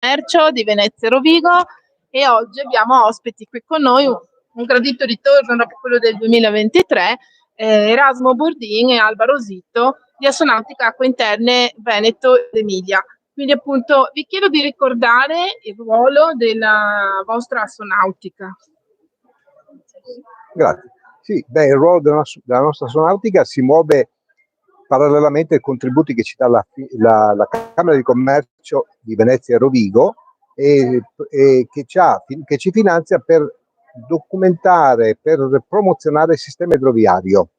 Commercio di Venezia e Rovigo, e oggi abbiamo ospiti qui con noi un gradito ritorno dopo quello del 2023, Erasmo Bordin e Alba Rosito di Astronautica Acque Interne Veneto ed Emilia. Quindi appunto vi chiedo di ricordare il ruolo della vostra astronautica. Grazie. Sì, il ruolo della nostra astronautica si muove parallelamente ai contributi che ci dà la Camera di Commercio di Venezia e Rovigo e che ci finanzia per documentare, per promozionare il sistema idroviario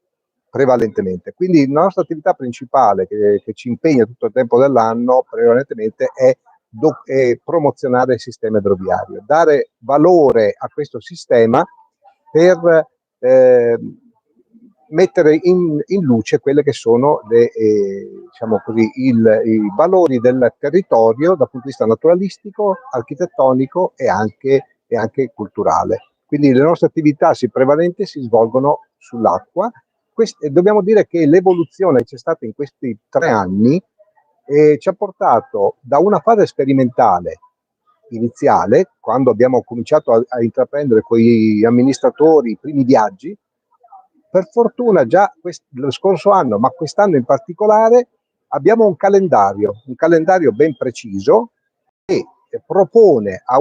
prevalentemente. Quindi la nostra attività principale che ci impegna tutto il tempo dell'anno prevalentemente è promozionare il sistema idroviario, dare valore a questo sistema per mettere in luce quelle che sono diciamo così, i valori del territorio dal punto di vista naturalistico, architettonico e anche culturale. Quindi le nostre attività prevalentemente si svolgono sull'acqua. Dobbiamo dire che l'evoluzione che c'è stata in questi 3 anni ci ha portato da una fase sperimentale iniziale, quando abbiamo cominciato a intraprendere con gli amministratori i primi viaggi. Per fortuna già lo scorso anno, ma quest'anno in particolare, abbiamo un calendario ben preciso che propone a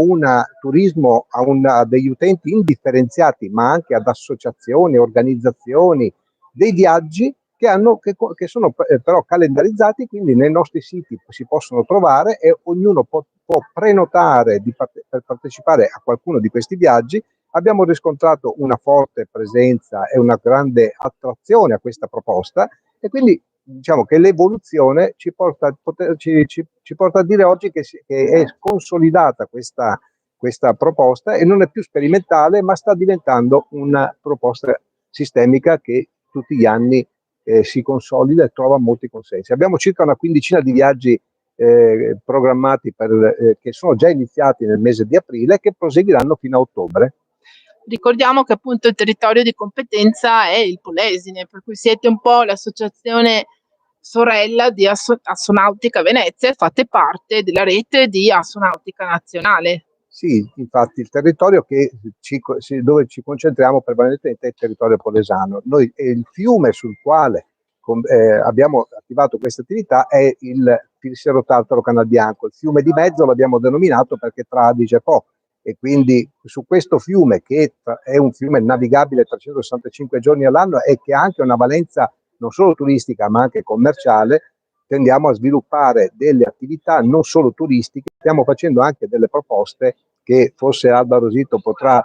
turismo, a degli utenti indifferenziati, ma anche ad associazioni, organizzazioni, dei viaggi che sono però calendarizzati, quindi nei nostri siti si possono trovare e ognuno può prenotare per partecipare a qualcuno di questi viaggi. Abbiamo riscontrato una forte presenza e una grande attrazione a questa proposta, e quindi diciamo che l'evoluzione ci porta a dire oggi che è consolidata questa proposta e non è più sperimentale, ma sta diventando una proposta sistemica che tutti gli anni si consolida e trova molti consensi. Abbiamo circa una quindicina di viaggi programmati che sono già iniziati nel mese di aprile e che proseguiranno fino a ottobre. Ricordiamo che appunto il territorio di competenza è il Polesine, per cui siete un po' l'associazione sorella di Astronautica Venezia e fate parte della rete di Astronautica Nazionale. Sì, infatti il territorio dove ci concentriamo prevalentemente è il territorio polesano. Il fiume sul quale abbiamo attivato questa attività è il Filsero Tartaro Canal Bianco. Il fiume di mezzo l'abbiamo denominato perché tra Adige e Po, e quindi su questo fiume, che è un fiume navigabile 365 giorni all'anno e che ha anche una valenza non solo turistica ma anche commerciale, tendiamo a sviluppare delle attività non solo turistiche. Stiamo facendo anche delle proposte che forse Alba Rosito potrà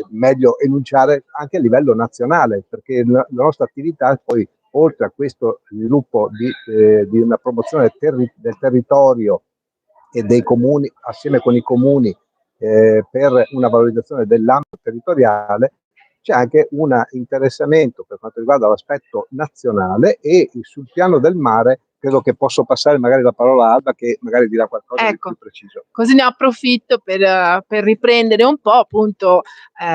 meglio enunciare anche a livello nazionale, perché la nostra attività poi, oltre a questo sviluppo di una promozione del territorio e dei comuni, assieme con i comuni, per una valorizzazione dell'ambito territoriale, c'è anche un interessamento per quanto riguarda l'aspetto nazionale, e sul piano del mare credo che posso passare magari la parola a Alba, che magari dirà qualcosa di più preciso. Così ne approfitto per riprendere un po', appunto,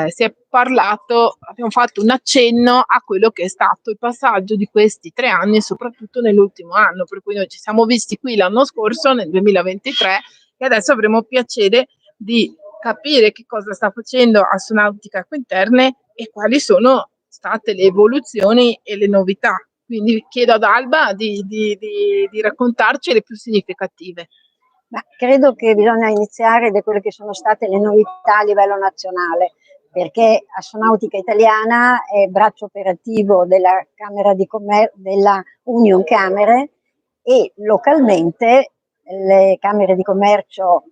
si è parlato, abbiamo fatto un accenno a quello che è stato il passaggio di questi 3 anni, soprattutto nell'ultimo anno, per cui noi ci siamo visti qui l'anno scorso, nel 2023, e adesso avremo piacere di capire che cosa sta facendo Astronautica Acque Interne e quali sono state le evoluzioni e le novità. Quindi chiedo ad Alba di raccontarci le più significative. Ma credo che bisogna iniziare da quelle che sono state le novità a livello nazionale, perché Astronautica Italiana è braccio operativo della Camera di della Union Camere, e localmente le camere di commercio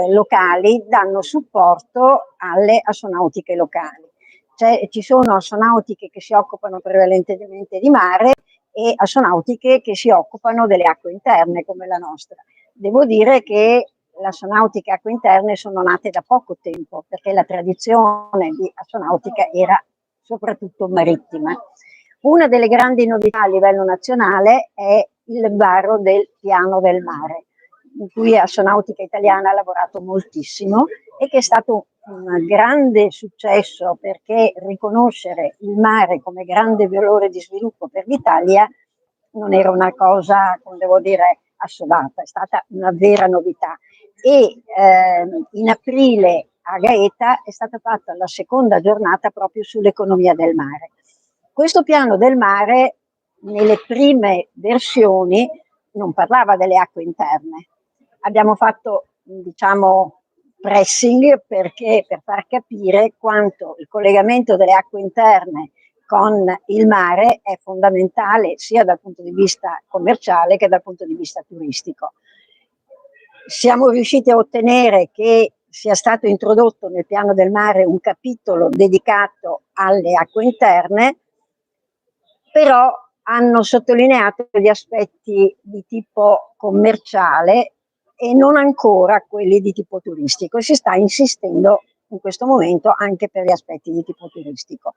locali danno supporto alle astronautiche locali. Ci sono astronautiche che si occupano prevalentemente di mare e astronautiche che si occupano delle acque interne, come la nostra. Devo dire che le astronautica acque interne sono nate da poco tempo, perché la tradizione di astronautica era soprattutto marittima. Una delle grandi novità a livello nazionale è il varo del piano del mare, in cui Astronautica Italiana ha lavorato moltissimo e che è stato un grande successo, perché riconoscere il mare come grande valore di sviluppo per l'Italia non era una cosa, come devo dire, assodata, è stata una vera novità. e in aprile a Gaeta è stata fatta la seconda giornata proprio sull'economia del mare. Questo piano del mare nelle prime versioni non parlava delle acque interne. Abbiamo fatto, diciamo, pressing per far capire quanto il collegamento delle acque interne con il mare è fondamentale sia dal punto di vista commerciale che dal punto di vista turistico. Siamo riusciti a ottenere che sia stato introdotto nel piano del mare un capitolo dedicato alle acque interne, però hanno sottolineato gli aspetti di tipo commerciale e non ancora quelli di tipo turistico. Si sta insistendo in questo momento anche per gli aspetti di tipo turistico.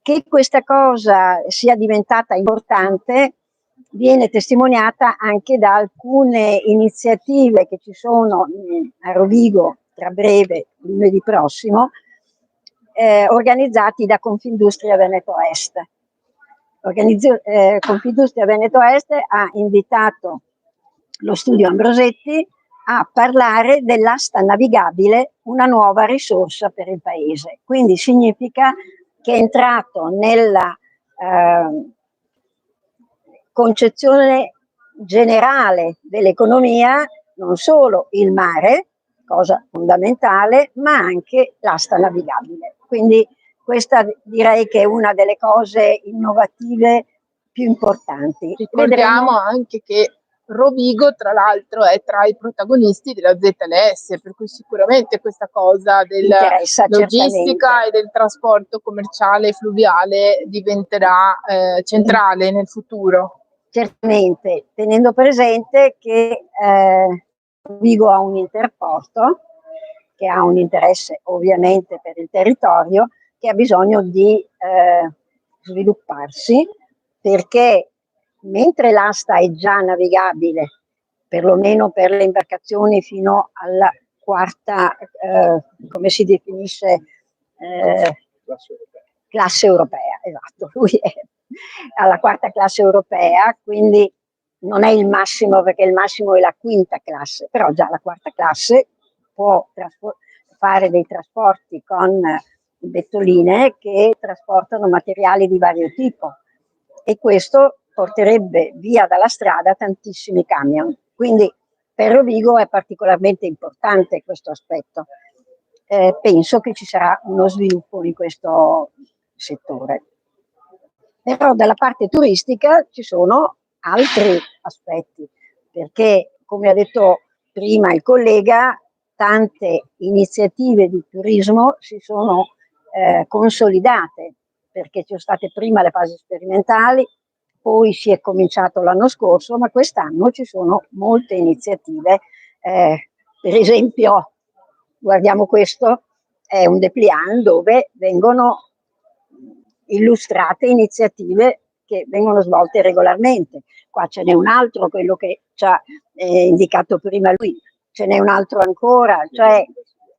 Che questa cosa sia diventata importante viene testimoniata anche da alcune iniziative che ci sono a Rovigo tra breve, lunedì prossimo, organizzati da Confindustria Veneto Est. Confindustria Veneto Est ha invitato lo studio Ambrosetti a parlare dell'asta navigabile, una nuova risorsa per il paese. Quindi significa che è entrato nella concezione generale dell'economia non solo il mare, cosa fondamentale, ma anche l'asta navigabile. Quindi questa direi che è una delle cose innovative più importanti. Ricordiamo anche che Rovigo, tra l'altro, è tra i protagonisti della ZLS, per cui sicuramente questa cosa della logistica e del trasporto commerciale e fluviale diventerà centrale nel futuro. Certamente, tenendo presente che Rovigo ha un interporto, che ha un interesse ovviamente per il territorio, che ha bisogno di svilupparsi, perché mentre l'asta è già navigabile, perlomeno per le imbarcazioni fino alla quarta, come si definisce, classe europea, esatto, lui è alla quarta classe europea, quindi non è il massimo perché il massimo è la quinta classe, però già la quarta classe può fare dei trasporti con bettoline che trasportano materiali di vario tipo e questo porterebbe via dalla strada tantissimi camion. Quindi per Rovigo è particolarmente importante questo aspetto. Penso che ci sarà uno sviluppo in questo settore. Però dalla parte turistica ci sono altri aspetti, perché come ha detto prima il collega, tante iniziative di turismo si sono consolidate, perché ci sono state prima le fasi sperimentali, poi si è cominciato l'anno scorso, ma quest'anno ci sono molte iniziative. Per esempio, guardiamo questo, è un dépliant dove vengono illustrate iniziative che vengono svolte regolarmente. Qua ce n'è un altro, quello che ci ha indicato prima lui, ce n'è un altro ancora, cioè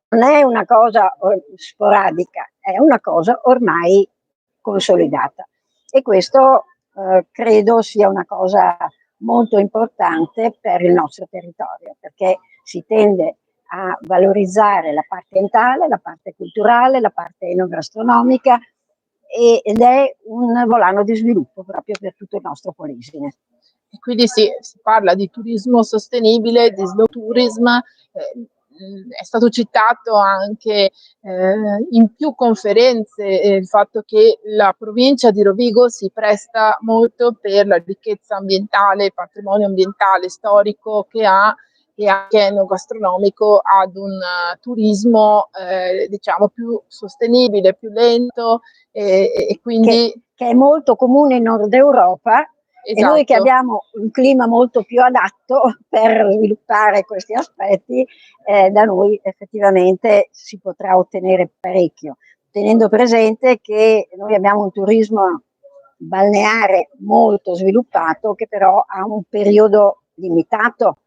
non è una cosa sporadica, è una cosa ormai consolidata. E questo credo sia una cosa molto importante per il nostro territorio, perché si tende a valorizzare la parte ambientale, la parte culturale, la parte enogastronomica ed è un volano di sviluppo proprio per tutto il nostro Polesine. E quindi si parla di turismo sostenibile, di slow tourism, è stato citato anche in più conferenze il fatto che la provincia di Rovigo si presta molto per la ricchezza ambientale, il patrimonio ambientale storico che ha e anche enogastronomico ad un turismo diciamo più sostenibile, più lento e quindi che è molto comune in Nord Europa. Esatto. E noi che abbiamo un clima molto più adatto per sviluppare questi aspetti, da noi effettivamente si potrà ottenere parecchio, tenendo presente che noi abbiamo un turismo balneare molto sviluppato che però ha un periodo limitato,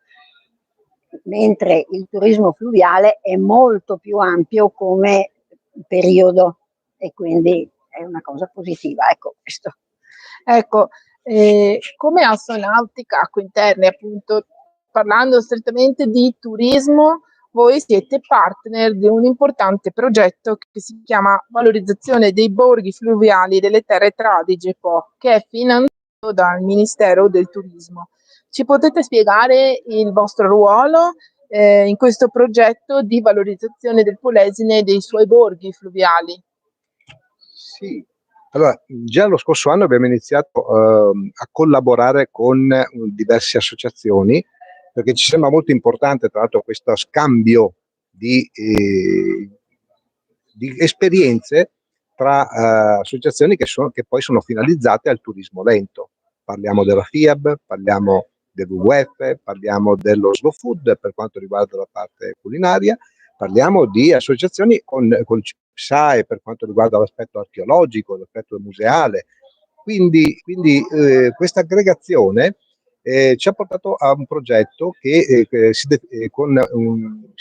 mentre il turismo fluviale è molto più ampio come periodo e quindi è una cosa positiva, ecco questo. Ecco, come Astonautica Acque Interne, appunto, parlando strettamente di turismo, voi siete partner di un importante progetto che si chiama Valorizzazione dei borghi fluviali delle terre tradige Po, che è finanziato dal Ministero del Turismo. Ci potete spiegare il vostro ruolo in questo progetto di valorizzazione del Polesine e dei suoi borghi fluviali? Sì, allora già lo scorso anno abbiamo iniziato a collaborare con diverse associazioni, perché ci sembra molto importante tra l'altro questo scambio di esperienze tra associazioni che poi sono finalizzate al turismo lento. Parliamo della FIAB, parliamo del WWF, parliamo dello Slow Food per quanto riguarda la parte culinaria, parliamo di associazioni con il CIPSAE per quanto riguarda l'aspetto archeologico, l'aspetto museale. Quindi questa aggregazione ci ha portato a un progetto che si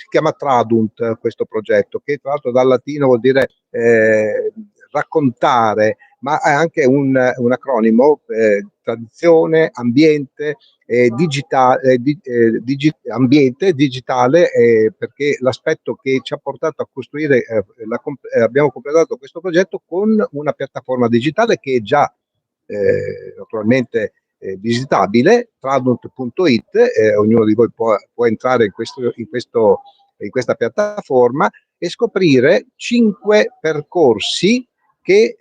chiama Tradunt, questo progetto, che tra l'altro dal latino vuol dire raccontare, ma è anche un acronimo, tradizione, ambiente, ambiente digitale, perché l'aspetto che ci ha portato a costruire, abbiamo completato questo progetto con una piattaforma digitale che è già naturalmente visitabile, tradunt.it, ognuno di voi può entrare in questa piattaforma e scoprire 5 percorsi che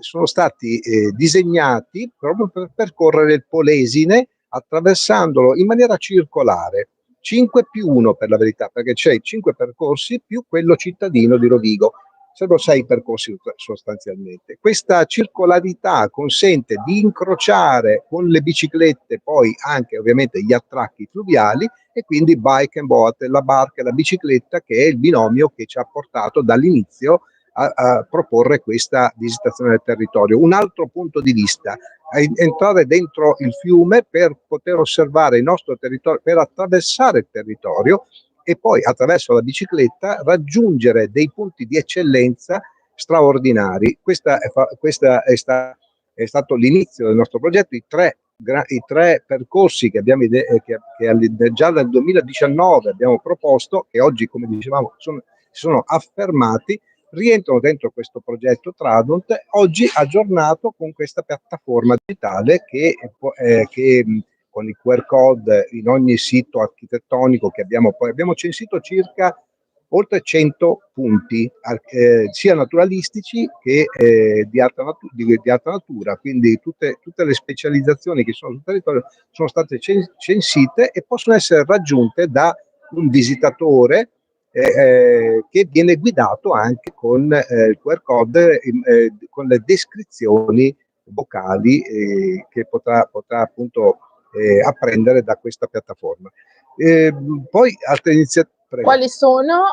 sono stati disegnati proprio per percorrere il Polesine attraversandolo in maniera circolare. 5 più 1 per la verità, perché c'è 5 percorsi più quello cittadino di Rovigo. Sono 6 percorsi sostanzialmente. Questa circolarità consente di incrociare con le biciclette poi anche ovviamente gli attracchi fluviali e quindi bike and boat, la barca e la bicicletta, che è il binomio che ci ha portato dall'inizio a proporre questa visitazione del territorio. Un altro punto di vista, entrare dentro il fiume per poter osservare il nostro territorio, per attraversare il territorio e poi attraverso la bicicletta raggiungere dei punti di eccellenza straordinari. Questo è stato l'inizio del nostro progetto. I tre percorsi che abbiamo già dal 2019 abbiamo proposto, che oggi, come dicevamo, si sono affermati, rientrano dentro questo progetto Tradunt, oggi aggiornato con questa piattaforma digitale che con il QR code in ogni sito architettonico che abbiamo censito circa oltre 100 punti, sia naturalistici che di alta natura, quindi tutte le specializzazioni che sono sul territorio sono state censite e possono essere raggiunte da un visitatore che viene guidato anche con il QR code, con le descrizioni vocali che potrà appunto apprendere da questa piattaforma. Poi altre iniziative. Quali sono,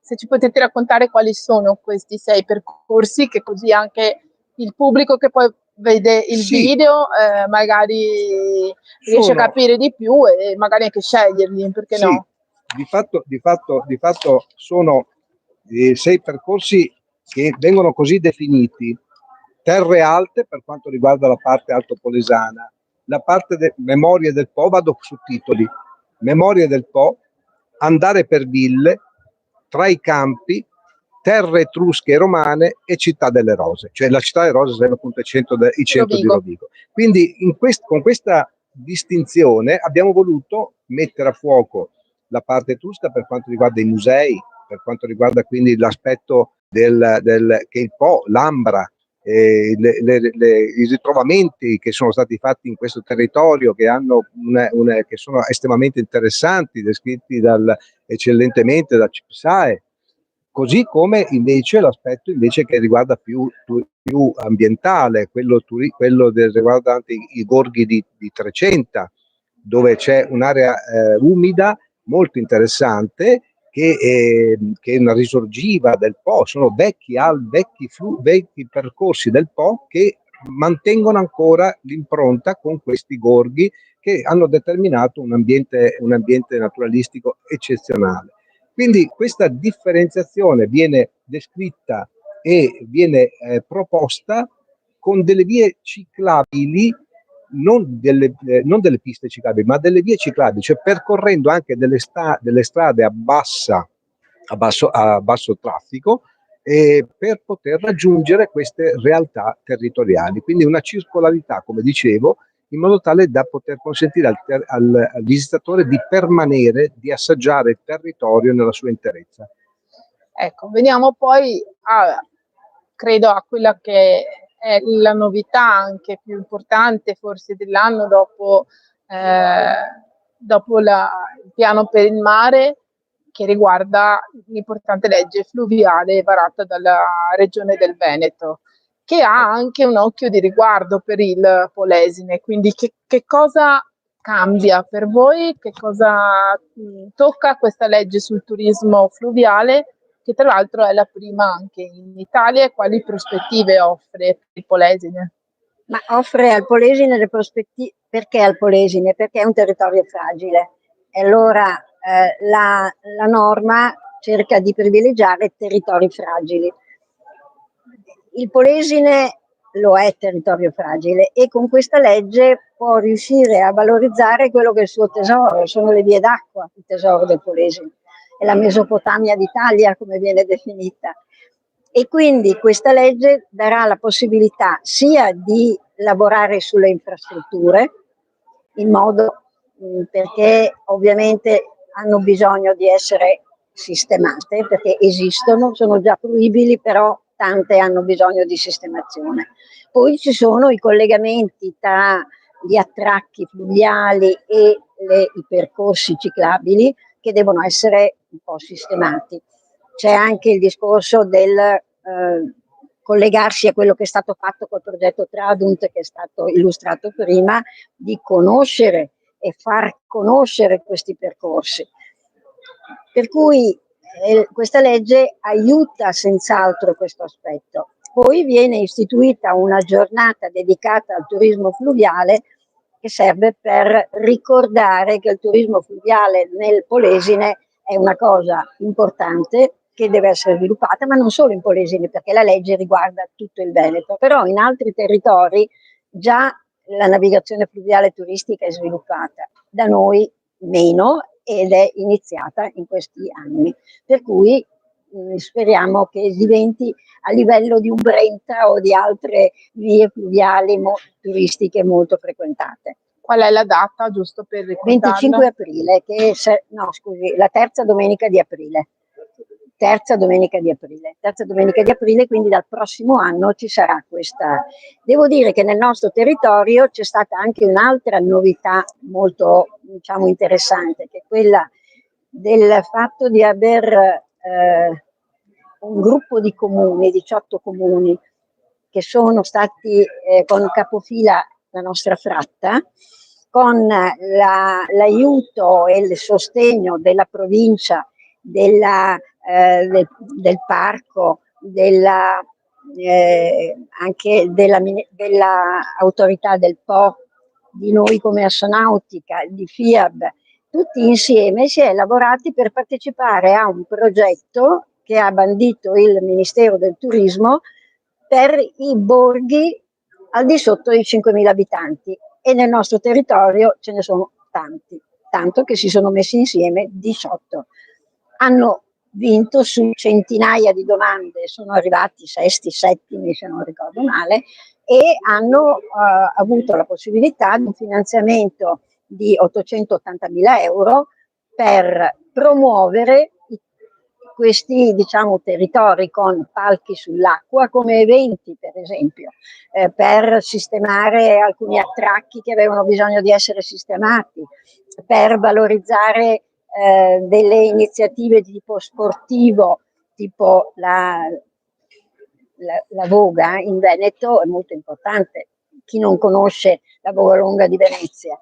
se ci potete raccontare quali sono questi 6 percorsi, che così anche il pubblico che poi vede il video magari riesce a capire di più e magari anche sceglierli, perché no? Di fatto sono 6 percorsi che vengono così definiti: terre alte per quanto riguarda la parte altopolesana, la parte memorie del Po, vado su titoli: memorie del Po, andare per ville, tra i campi, terre etrusche e romane e città delle rose, cioè la città delle rose sarebbe appunto il centro di Rovigo. Quindi con questa distinzione abbiamo voluto mettere a fuoco la parte etrusca per quanto riguarda i musei, per quanto riguarda quindi l'aspetto che il Po, l'Ambra, i ritrovamenti che sono stati fatti in questo territorio, che che sono estremamente interessanti, descritti eccellentemente da CIPSAE, così come invece l'aspetto che riguarda più ambientale, quello riguardante i gorghi di Trecenta, dove c'è un'area umida molto interessante che è una risorgiva del Po. Sono vecchi percorsi del Po che mantengono ancora l'impronta con questi gorghi che hanno determinato un ambiente naturalistico eccezionale. Quindi questa differenziazione viene descritta e viene proposta con delle vie ciclabili non delle piste ciclabili, ma delle vie ciclabili, cioè percorrendo anche delle strade a basso traffico, per poter raggiungere queste realtà territoriali. Quindi una circolarità, come dicevo, in modo tale da poter consentire al visitatore di permanere, di assaggiare il territorio nella sua interezza. Ecco, veniamo poi credo a quella che è la novità anche più importante forse dell'anno dopo il piano per il mare, che riguarda l'importante legge fluviale varata dalla Regione del Veneto, che ha anche un occhio di riguardo per il Polesine. Quindi che cosa cambia per voi? Che cosa tocca questa legge sul turismo fluviale, che tra l'altro è la prima anche in Italia, e quali prospettive offre per il Polesine? Ma offre al Polesine le prospettive. Perché al Polesine? Perché è un territorio fragile, e allora la norma cerca di privilegiare territori fragili. Il Polesine lo è territorio fragile, e con questa legge può riuscire a valorizzare quello che è il suo tesoro. Sono le vie d'acqua il tesoro del Polesine, è la Mesopotamia d'Italia, come viene definita. E quindi questa legge darà la possibilità sia di lavorare sulle infrastrutture, in modo perché ovviamente hanno bisogno di essere sistemate, perché esistono, sono già fruibili, però tante hanno bisogno di sistemazione. Poi ci sono i collegamenti tra gli attracchi fluviali e i percorsi ciclabili, che devono essere un po' sistemati. C'è anche il discorso del collegarsi a quello che è stato fatto col progetto Tradunt, che è stato illustrato prima, di conoscere e far conoscere questi percorsi. Per cui questa legge aiuta senz'altro questo aspetto. Poi viene istituita una giornata dedicata al turismo fluviale, che serve per ricordare che il turismo fluviale nel Polesine è una cosa importante, che deve essere sviluppata, ma non solo in Polesine, perché la legge riguarda tutto il Veneto, però in altri territori già la navigazione fluviale turistica è sviluppata, da noi meno, ed è iniziata in questi anni, per cui speriamo che diventi a livello di un Brenta o di altre vie fluviali turistiche molto frequentate. Qual è la data, giusto per ricordarla? 25 aprile, la terza domenica di aprile. Terza domenica di aprile, quindi dal prossimo anno ci sarà questa. Devo dire che nel nostro territorio c'è stata anche un'altra novità molto, diciamo, interessante, che è quella del fatto di aver un gruppo di comuni, 18 comuni, che sono stati con capofila la nostra fratta, con l'aiuto e il sostegno della provincia, del parco, anche della autorità del Po, di noi come Assonautica, di FIAB, tutti insieme si è lavorati per partecipare a un progetto che ha bandito il Ministero del Turismo per i borghi al di sotto dei 5.000 abitanti, e nel nostro territorio ce ne sono tanti, tanto che si sono messi insieme 18. Hanno vinto su centinaia di domande, sono arrivati sesti, settimi se non ricordo male, e hanno avuto la possibilità di un finanziamento di 880.000 euro per promuovere questi, diciamo, territori con palchi sull'acqua come eventi, per esempio, per sistemare alcuni attracchi che avevano bisogno di essere sistemati, per valorizzare delle iniziative di tipo sportivo, tipo la Voga in Veneto è molto importante. Chi non conosce la Voga Lunga di Venezia,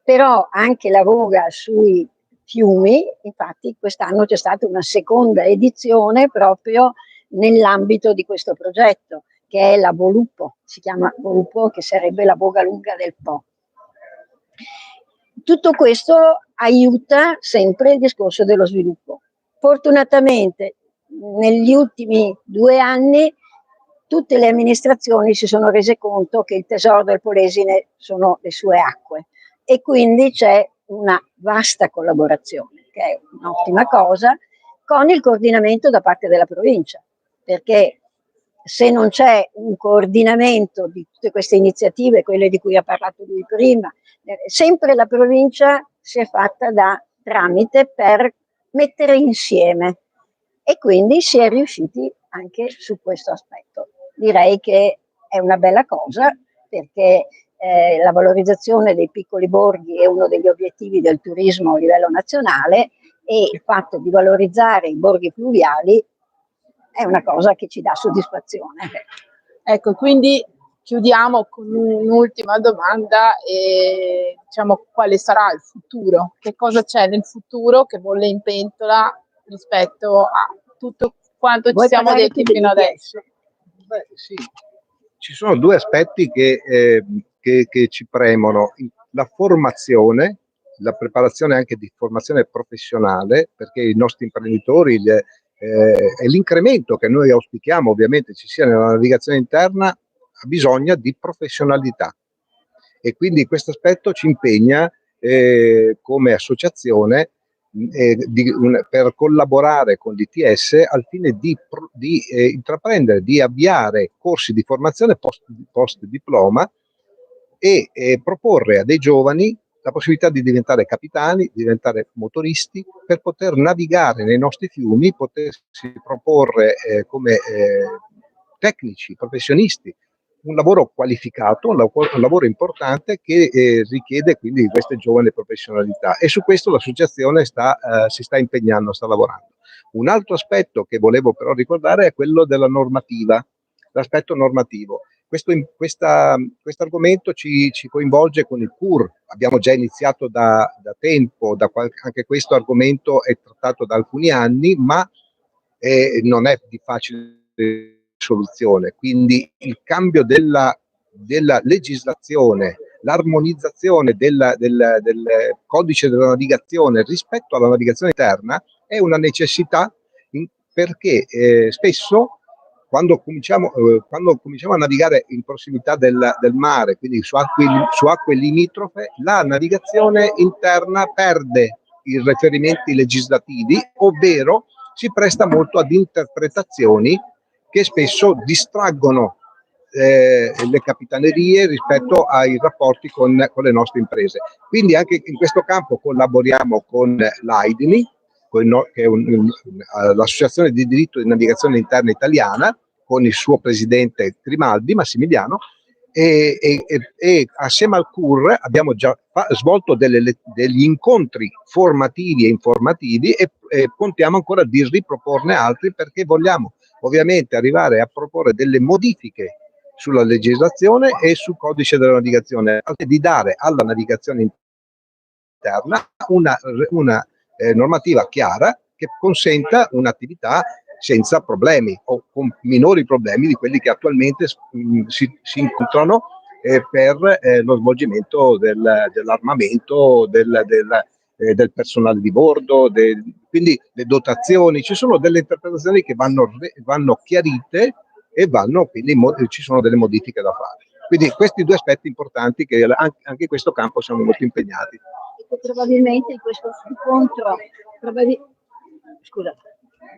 però anche la Voga sui fiumi, infatti quest'anno c'è stata una seconda edizione proprio nell'ambito di questo progetto, che è la Volupo, si chiama Volupo, che sarebbe la Voga Lunga del Po. Tutto questo aiuta sempre il discorso dello sviluppo. Fortunatamente negli ultimi 2 anni tutte le amministrazioni si sono rese conto che il tesoro del Polesine sono le sue acque e quindi c'è una vasta collaborazione, che è un'ottima cosa, con il coordinamento da parte della provincia, perché se non c'è un coordinamento di tutte queste iniziative, quelle di cui ha parlato lui prima, sempre la provincia si è fatta da tramite per mettere insieme e quindi si è riusciti anche su questo aspetto. Direi che è una bella cosa perché la valorizzazione dei piccoli borghi è uno degli obiettivi del turismo a livello nazionale e il fatto di valorizzare i borghi fluviali è una cosa che ci dà soddisfazione. Ecco, quindi chiudiamo con un'ultima domanda e diciamo quale sarà il futuro? Che cosa c'è nel futuro che bolle in pentola rispetto a tutto quanto ci siamo detti fino adesso? Beh, sì. Ci sono due aspetti che ci premono: la formazione, la preparazione anche di formazione professionale, perché i nostri imprenditori e l'incremento che noi auspichiamo ovviamente ci sia nella navigazione interna ha bisogno di professionalità e quindi questo aspetto ci impegna come associazione per collaborare con l'ITS al fine di intraprendere, di avviare corsi di formazione post diploma e proporre a dei giovani la possibilità di diventare capitani, di diventare motoristi, per poter navigare nei nostri fiumi, potersi proporre come tecnici, professionisti, un lavoro qualificato, un lavoro importante che richiede quindi queste giovani professionalità e su questo l'associazione si sta impegnando, sta lavorando. Un altro aspetto che volevo però ricordare è quello della normativa, l'aspetto normativo. Questo argomento ci coinvolge con il CUR, abbiamo già iniziato da tempo, anche questo argomento è trattato da alcuni anni, ma non è di facile soluzione, quindi il cambio della legislazione, l'armonizzazione del codice della navigazione rispetto alla navigazione interna è una necessità perché spesso quando cominciamo a navigare in prossimità del mare, quindi su acque limitrofe, la navigazione interna perde i riferimenti legislativi, ovvero si presta molto ad interpretazioni che spesso distraggono le capitanerie rispetto ai rapporti con le nostre imprese. Quindi anche in questo campo collaboriamo con l'AIDINI, che è l'associazione di diritto di navigazione interna italiana, con il suo presidente Grimaldi, Massimiliano, e assieme al CUR abbiamo già svolto degli incontri formativi e informativi e contiamo ancora di riproporne altri perché vogliamo ovviamente arrivare a proporre delle modifiche sulla legislazione e sul codice della navigazione, di dare alla navigazione interna una normativa chiara che consenta un'attività senza problemi o con minori problemi di quelli che attualmente si incontrano per lo svolgimento dell'armamento, del personale di bordo, quindi le dotazioni. Ci sono delle interpretazioni che vanno chiarite e quindi ci sono delle modifiche da fare. Quindi questi due aspetti importanti che anche in questo campo siamo molto impegnati. Probabilmente in questo incontro,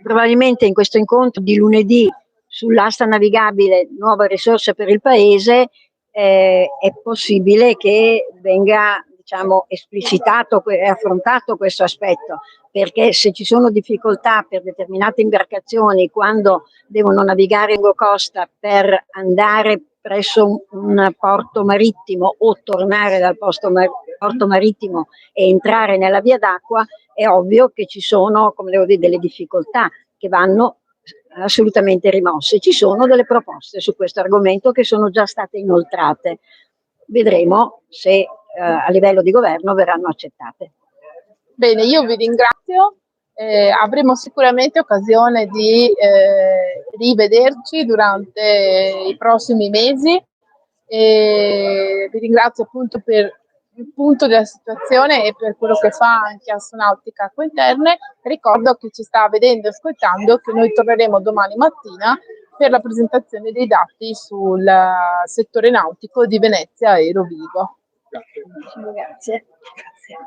probabilmente in questo incontro di lunedì sull'asta navigabile nuove risorse per il paese è possibile che venga, diciamo, esplicitato e affrontato questo aspetto, perché se ci sono difficoltà per determinate imbarcazioni quando devono navigare lungo costa per andare presso un porto marittimo o tornare dal porto marittimo e entrare nella via d'acqua, è ovvio che ci sono, come devo dire, delle difficoltà che vanno assolutamente rimosse. Ci sono delle proposte su questo argomento che sono già state inoltrate. Vedremo se a livello di governo verranno accettate. Bene, io vi ringrazio. Avremo sicuramente occasione di rivederci durante i prossimi mesi. Vi ringrazio appunto per il punto della situazione e per quello che fa anche Astronautica Acque Interne. Ricordo che ci sta vedendo e ascoltando che noi torneremo domani mattina per la presentazione dei dati sul settore nautico di Venezia Aero Vigo. Grazie. Grazie.